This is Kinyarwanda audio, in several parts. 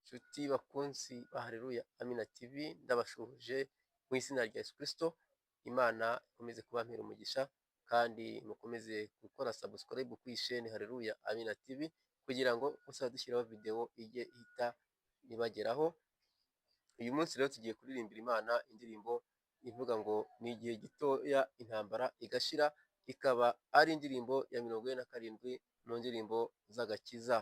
Nshuti bakunzi ba Haleluya Amina TV, ndabashuhuje mu izina rya Yesu Kristo. Imana ikomeze kubampera umugisha kandi mukomeze gukora subscribe kuri iyi chaîne Haleluya Amina TV kugira ngo uzajya dushyiraho video ijye ihita ibageraho. Uyu munsi rero tugiye kuririmbira Imana indirimbo ivuga ngo ni igihe gitoya intambara igashira, ikaba ari indirimbo ya 47 mu ndirimbo z'agakiza.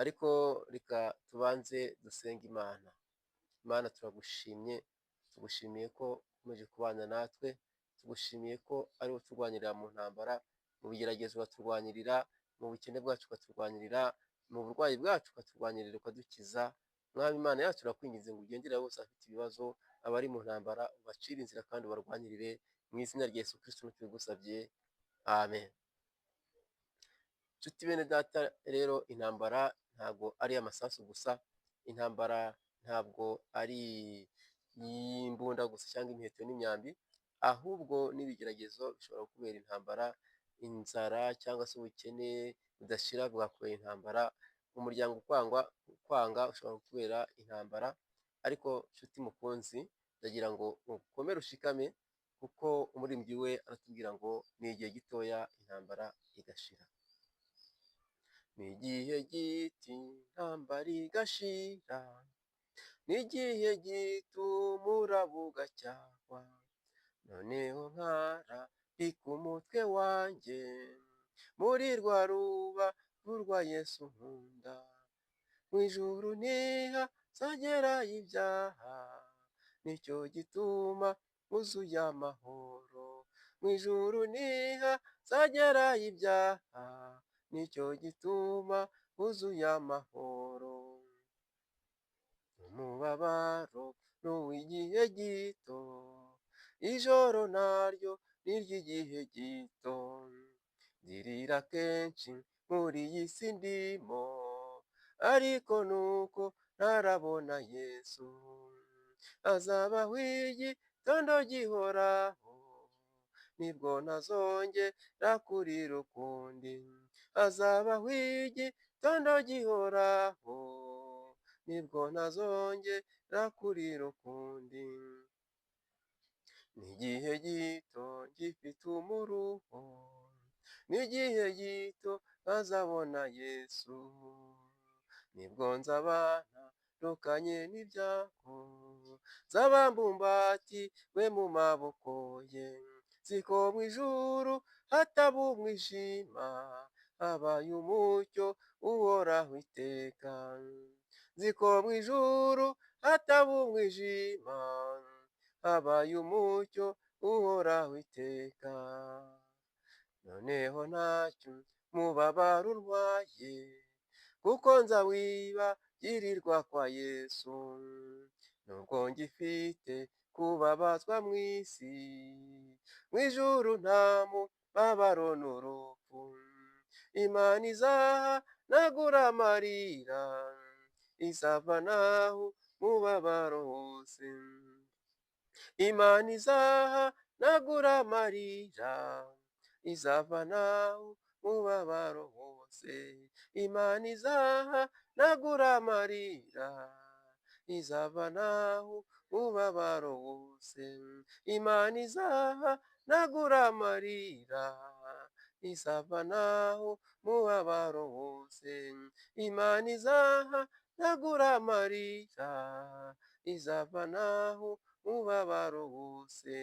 Ariko reka tubanze dusenge Imana. Imana turagushimye, tugushimiye ko ukomeje kubana natwe, tugushimiye ko ari wowe turwanirira mu ntambara, mu bigeragezo ukaturwanirira, mu bukene bwacu ukaturwanirira, mu burwayi bwacu ukaturwanirira ukadukiza. Mwami Imana yacu turakwinginze ngo ugendere bose abafite ibibazo, abari mu ntambara ubacire inzira kandi ubarwanirire, mu izina rya Yesu Kristo tubigusabye, amen. Nshuti bene data rero, intambara ntabwo ari amasasu gusa, intambara ntabwo ari imbunda gusa cyangwa imiheto n'imyambi, ahubwo n'ibigeragezo bishobora kubera intambara, inzara cyangwa se ubukene budashira bwakubera intambara, umuryango kwanga ushobora kubera intambara. Ariko nshuti mukunzi, ndagira ngo ukomere ushikame, kuko umuririmbyi we aratubwira ngo ni igihe gitoya intambara igashira. Ni igihe gito intambara igashira, ni igihe gito umuraba ugacyahwa, noneho nkarambika umutwe wanjye muri rwa rubavu rwa Yesu nkunda. Mu ijuru ntihazagerayo ibyaha, nicyo gituma wuzuye amahoro. Mu ijuru ntihazagerayo ibyaha, nicyo gituma wuzuye amahoro. Umubabaro ni uw'igihe gito, ijoro naryo ni iry'igihe gito. Ndirira kenshi muri iyi si ndimo, ariko nuko ntarabona Yesu. Hazabaho igitondo gihoraho, nibwo ntazongera kurira ukundi. Hazabaho igitondo gihoraho, nibwo ntazongera kurira ukundi. Ni igihe gito gifite umuruho, ni igihe gito ntazabona Yesu. Nibwo nzabana ntandukanye n'ibyago, nzaba mbumbatiwe mu maboko ye. Nziko mu ijuru hataba umwijima, habaye umucyo uhoraho iteka. Nziko mu ijuru hataba umwijima, habaye umucyo uhoraho iteka. Noneho ntacyo umubabaro untwaye, kuko nzawibagirirwa kwa Yesu. Nubwo ngifite kubabazwa mu isi, mu ijuru nta mubabaro n'urupfu. Imana izahanagura amarira, izavanaho umubabaro wose. Imana izahanagura amarira, izavanaho umubabaro wose. Imana izahanagura amarira, izavanaho umubabaro wose. Imana izahanagura amarira, izavanaho umubabaro wose. Imana izahanagura amarira, izavanaho umubabaro wose.